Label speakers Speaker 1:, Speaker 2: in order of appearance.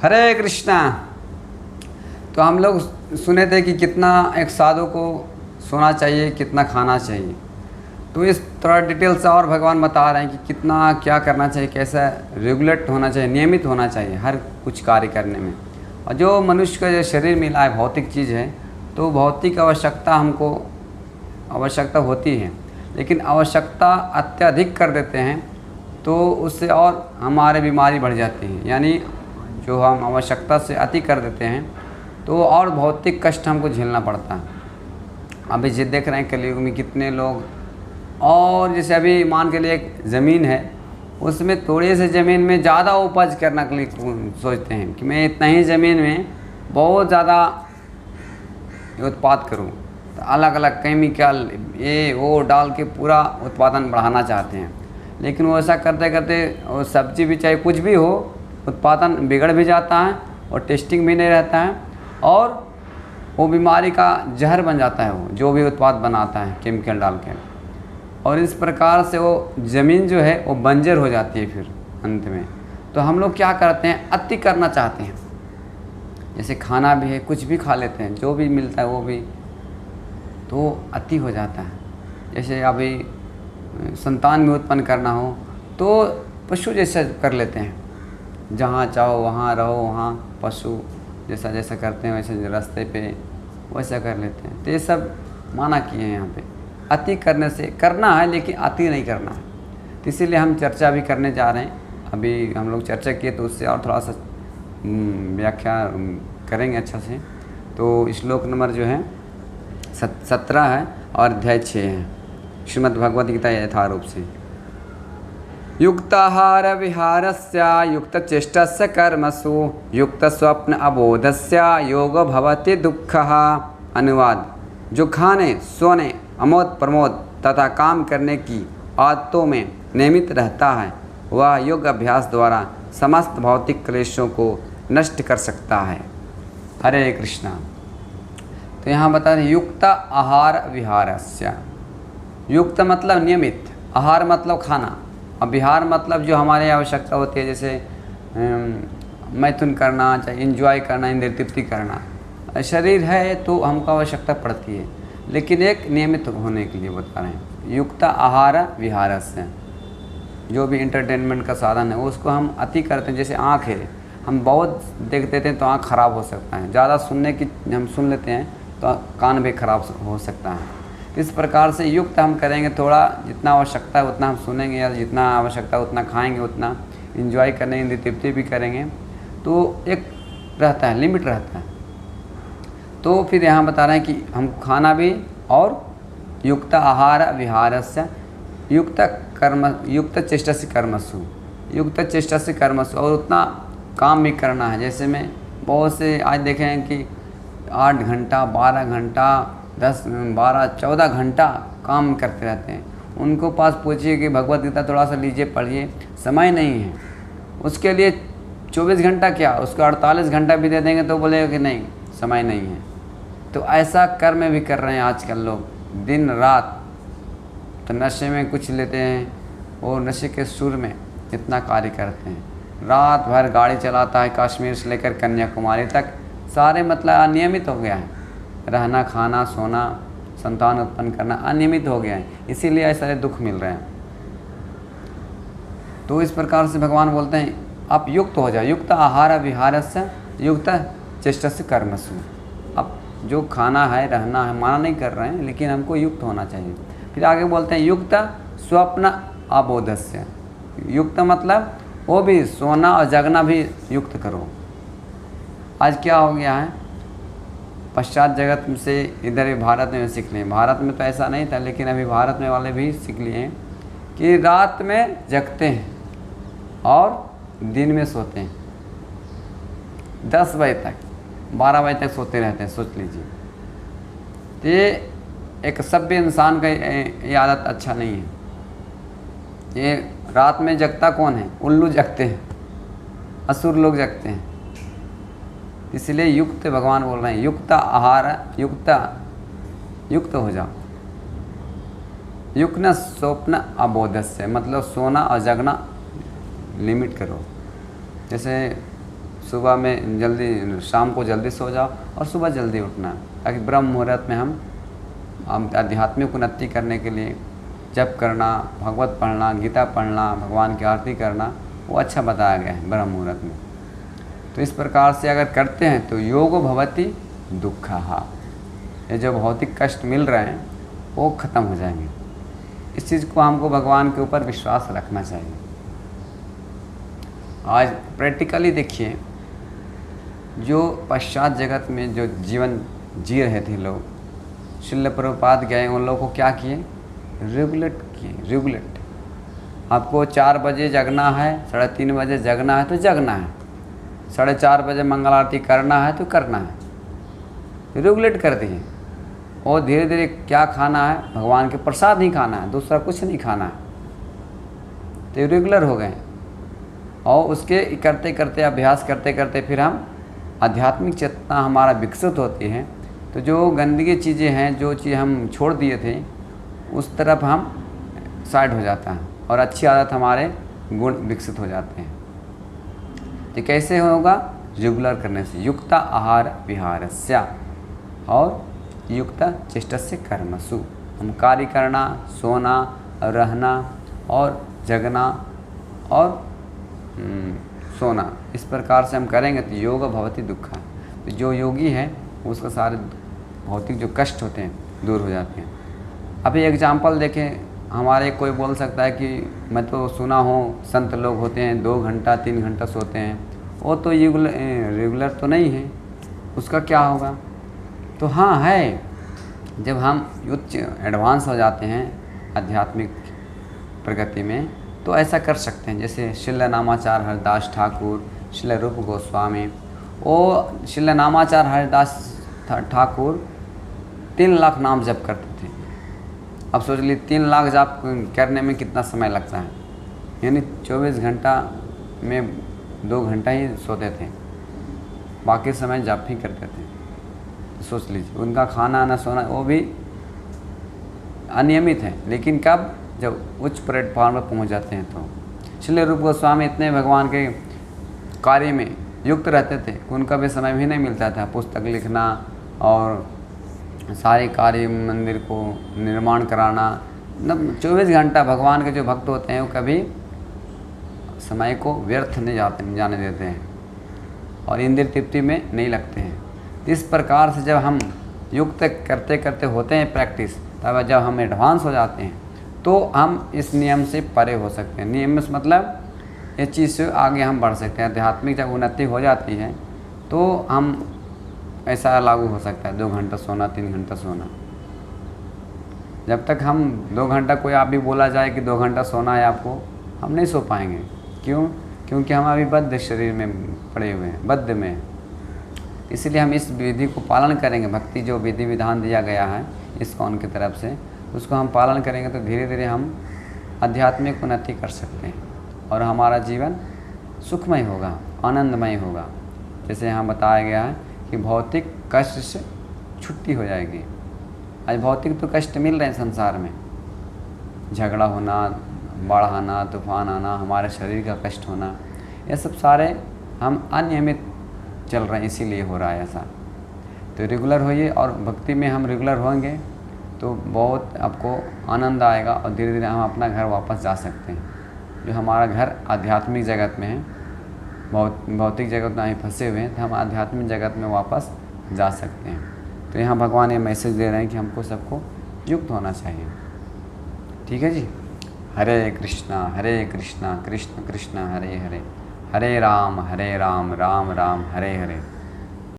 Speaker 1: हरे कृष्णा। तो हम लोग सुने थे कि कितना एक साधु को सोना चाहिए, कितना खाना चाहिए। तो इस थोड़ा डिटेल से और भगवान बता रहे हैं कि कितना क्या करना चाहिए, कैसा रेगुलेट होना चाहिए, नियमित होना चाहिए हर कुछ कार्य करने में। और जो मनुष्य का जो शरीर मिला है भौतिक चीज़ है, तो भौतिक आवश्यकता हमको आवश्यकता होती है, लेकिन आवश्यकता अत्यधिक कर देते हैं तो उससे और हमारे बीमारी बढ़ जाती है। यानी जो हम आवश्यकता से अति कर देते हैं तो और भौतिक कष्ट हमको झेलना पड़ता है। अभी जो देख रहे हैं कलयुग में कितने लोग, और जैसे अभी मान के लिए एक ज़मीन है, उसमें थोड़े से ज़मीन में ज़्यादा उपज करने के लिए सोचते हैं कि मैं इतना ही ज़मीन में बहुत ज़्यादा उत्पाद करूं। तो अलग अलग केमिकल ये वो डाल के पूरा उत्पादन बढ़ाना चाहते हैं, लेकिन वो ऐसा करते करते वो सब्जी भी चाहे कुछ भी हो, उत्पादन बिगड़ भी जाता है और टेस्टिंग भी नहीं रहता है, और वो बीमारी का जहर बन जाता है वो जो भी उत्पाद बनाता है केमिकल डाल के। और इस प्रकार से वो ज़मीन जो है वो बंजर हो जाती है फिर अंत में। तो हम लोग क्या करते हैं, अति करना चाहते हैं। जैसे खाना भी है, कुछ भी खा लेते हैं, जो भी मिलता है वो भी, तो अति हो जाता है। जैसे अभी संतान भी उत्पन्न करना हो तो पशु जैसा कर लेते हैं, जहाँ चाहो वहाँ रहो, वहाँ पशु जैसा जैसा करते हैं वैसे रास्ते पे वैसा कर लेते हैं। तो ये सब माना किए हैं यहाँ पे। अति करने से करना है लेकिन अति नहीं करना है। तो इसीलिए हम चर्चा भी करने जा रहे हैं। अभी हम लोग चर्चा किए तो उससे और थोड़ा सा व्याख्या करेंगे अच्छा से। तो श्लोक नंबर जो है 17 है और अध्याय 6 है श्रीमद् भगवद गीता यथारूप से। युक्ताहार विहारस्य युक्तचेष्टस्य कर्मसु युक्तस्वप्न अबोधस्य योगो भवति दुःखः। अनुवाद: जो खाने, सोने, अमोद प्रमोद तथा काम करने की आदतों में नियमित रहता है वह योग अभ्यास द्वारा समस्त भौतिक क्लेशों को नष्ट कर सकता है। हरे कृष्णा। तो यहाँ बता रहे युक्त आहार विहारस्य। युक्त मतलब नियमित, आहार मतलब खाना, और विहार मतलब जो हमारे आवश्यकता होती है, जैसे मैथुन करना, चाहे एंजॉय करना, इंद्रिय तृप्ति करना। शरीर है तो हमको आवश्यकता पड़ती है, लेकिन एक नियमित होने के लिए बता रहे हैं। युक्त आहार विहारस्य, जो भी इंटरटेनमेंट का साधन है उसको हम अति करते हैं। जैसे आँख है, हम बहुत देख देते हैं तो आँख खराब हो सकता है। ज़्यादा सुनने की हम सुन लेते हैं तो कान भी खराब हो सकता है। इस प्रकार से युक्त हम करेंगे, थोड़ा जितना आवश्यकता है उतना हम सुनेंगे, या जितना आवश्यकता है उतना खाएंगे, उतना एंजॉय करेंगे, इंद्रिय तृप्ति भी करेंगे, तो एक रहता है, लिमिट रहता है। तो फिर यहाँ बता रहे हैं कि हम खाना भी, और युक्त आहार विहारस्य युक्त कर्म युक्त चेष्टा से कर्मसु, युक्त चेष्टा से कर्मसु, और उतना काम भी करना है। जैसे मैं बहुत से आज देखे हैं कि 8 घंटा 12 घंटा 10 12 14 घंटा काम करते रहते हैं। उनको पास पूछिए कि भगवद गीता थोड़ा सा लीजिए, पढ़िए, समय नहीं है उसके लिए। 24 घंटा क्या, उसको 48 घंटा भी दे देंगे तो बोलेगा कि नहीं समय नहीं है। तो ऐसा कर्म भी कर रहे हैं आजकल लोग, दिन रात। तो नशे में कुछ लेते हैं और नशे के सुर में इतना कार्य करते हैं। रात भर गाड़ी चलाता है, कश्मीर से लेकर कन्याकुमारी तक, सारे मतलब अनियमित हो गया है। रहना, खाना, सोना, संतान उत्पन्न करना अनियमित हो गया है, इसीलिए ऐसे सारे दुख मिल रहे हैं। तो इस प्रकार से भगवान बोलते हैं आप युक्त हो जाओ। युक्त आहार विहारस्य युक्त चेष्टा से कर्मसु। अब जो खाना है, रहना है, माना नहीं कर रहे हैं, लेकिन हमको युक्त होना चाहिए। फिर आगे बोलते हैं युक्त स्वप्न अबोधस्य। युक्त मतलब वो भी सोना और जगना भी युक्त करो। आज क्या हो गया है, पश्चात जगत से इधर भारत में सीख लिए। भारत में तो ऐसा नहीं था, लेकिन अभी भारत में वाले भी सीख लिए हैं कि रात में जगते हैं और दिन में सोते हैं। 10 बजे तक 12 बजे तक सोते रहते हैं, सोच लीजिए। तो ये एक सभ्य इंसान का ये आदत अच्छा नहीं है। ये रात में जगता कौन है, उल्लू जगते हैं, असुर लोग जगते हैं। इसलिए युक्त भगवान बोल रहे हैं युक्त आहार युक्त हो जाओ। युक्त स्वप्न अबोधस्य मतलब सोना और जगना लिमिट करो। जैसे सुबह में जल्दी, शाम को जल्दी सो जाओ और सुबह जल्दी उठना, ताकि ब्रह्म मुहूर्त में हम आध्यात्मिक उन्नति करने के लिए जप करना, भगवत पढ़ना, गीता पढ़ना, भगवान की आरती करना, वो अच्छा बताया गया है ब्रह्म मुहूर्त में। तो इस प्रकार से अगर करते हैं तो योगो भवति दुःखः, ये जो भौतिक कष्ट मिल रहे हैं वो ख़त्म हो जाएंगे। इस चीज़ को हमको भगवान के ऊपर विश्वास रखना चाहिए। आज प्रैक्टिकली देखिए, जो पश्चात जगत में जो जीवन जी रहे थे लोग, श्रील प्रभुपाद गए, उन लोगों को क्या किए, रेगुलेट किए। रेगुलेट, आपको 4 बजे जगना है, 3:30 बजे जगना है तो जगना है, 4:30 बजे मंगल आरती करना है तो करना है, रेगुलेट कर दिए। और धीरे धीरे क्या खाना है, भगवान के प्रसाद ही खाना है, दूसरा कुछ नहीं खाना है, तो रेगुलर हो गए। और उसके करते करते, अभ्यास करते करते फिर हम आध्यात्मिक चेतना हमारा विकसित होती है। तो जो गंदगी चीज़ें हैं, जो चीज़ हम छोड़ दिए थे, उस तरफ हम साइड हो जाता है और अच्छी आदत हमारे गुण विकसित हो जाते हैं। तो कैसे होगा, रेगुलर करने से। युक्त आहार विहारस्य और युक्त चेष्टस्य कर्मसु, हम कार्य करना, सोना, रहना और जगना और सोना, इस प्रकार से हम करेंगे तो योग भवति दुःखः। तो जो योगी है उसका सारे भौतिक जो कष्ट होते हैं दूर हो जाते हैं। अभी एग्जाम्पल देखें, हमारे कोई बोल सकता है कि मैं तो सुना हूँ संत लोग होते हैं 2 घंटा 3 घंटा सोते हैं, वो तो रेगुलर तो नहीं है, उसका क्या होगा। तो हाँ है, जब हम उच्च एडवांस हो जाते हैं आध्यात्मिक प्रगति में तो ऐसा कर सकते हैं। जैसे श्रील नामाचार्य हरिदास ठाकुर, श्रील रूप गोस्वामी, वो श्रील नामाचार्य हरिदास ठाकुर 3 लाख नाम जप करते थे। अब सोच ली 3 लाख जप करने में कितना समय लगता है, यानी 24 घंटा में 2 घंटा ही सोते थे, बाकी समय जप ही करते थे। सोच लीजिए, उनका खाना ना सोना वो भी अनियमित है, लेकिन कब, जब उच्च प्लेटफॉर्म पर पहुंच जाते हैं। तो श्रील रूप गोस्वामी इतने भगवान के कार्य में युक्त रहते थे, उनका भी समय भी नहीं मिलता था पुस्तक लिखना और सारे कार्य, मंदिर को निर्माण कराना। मतलब 24 घंटा भगवान के जो भक्त होते हैं वो कभी समय को व्यर्थ नहीं जाने देते हैं और इंद्रिय तृप्ति में नहीं लगते हैं। इस प्रकार से जब हम युक्त करते करते होते हैं प्रैक्टिस, तब जब हम एडवांस हो जाते हैं तो हम इस नियम से परे हो सकते हैं। नियम में मतलब इस चीज़ से आगे हम बढ़ सकते हैं। आध्यात्मिक जब उन्नति हो जाती है तो हम ऐसा लागू हो सकता है 2 घंटा सोना, 3 घंटा सोना। जब तक हम 2 घंटा, कोई आप भी बोला जाए कि 2 घंटा सोना है आपको, हम नहीं सो पाएंगे। क्यों? क्योंकि हम अभी बद्ध शरीर में पड़े हुए हैं, बद्ध में। इसलिए हम इस विधि को पालन करेंगे। भक्ति जो विधि विधान दिया गया है इस्कॉन की तरफ से, उसको हम पालन करेंगे तो धीरे धीरे हम आध्यात्मिक उन्नति कर सकते हैं और हमारा जीवन सुखमय होगा, आनंदमय होगा। जैसे यहाँ बताया गया है कि भौतिक कष्ट से छुट्टी हो जाएगी। आज भौतिक तो कष्ट मिल रहे हैं संसार में, झगड़ा होना, बाढ़ आना, तूफान आना, हमारे शरीर का कष्ट होना, ये सब सारे हम अनियमित चल रहे हैं, इसीलिए हो रहा है ऐसा। तो रेगुलर होइए और भक्ति में हम रेगुलर होंगे तो बहुत आपको आनंद आएगा और धीरे धीरे हम अपना घर वापस जा सकते हैं। जो हमारा घर आध्यात्मिक जगत में है, भौतिक जगत में फंसे हुए हैं, तो हम आध्यात्मिक जगत में वापस जा सकते हैं। तो यहाँ भगवान ये मैसेज दे रहे हैं कि हमको सबको युक्त होना चाहिए। ठीक है जी। हरे कृष्णा कृष्ण कृष्ण हरे हरे, हरे राम राम राम हरे हरे।